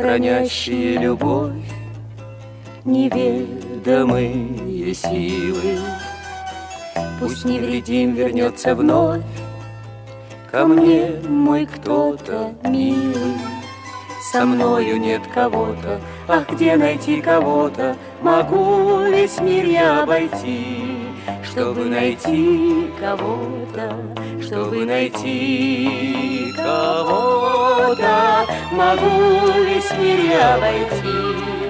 хранящие любовь, неведомые силы. Пусть невредим вернется вновь ко мне мой кто-то милый. Со мною нет кого-то, ах, где найти кого-то? Могу весь мир я обойти, чтобы найти кого-то, чтобы найти кого-то. Могу весь мир я обойти,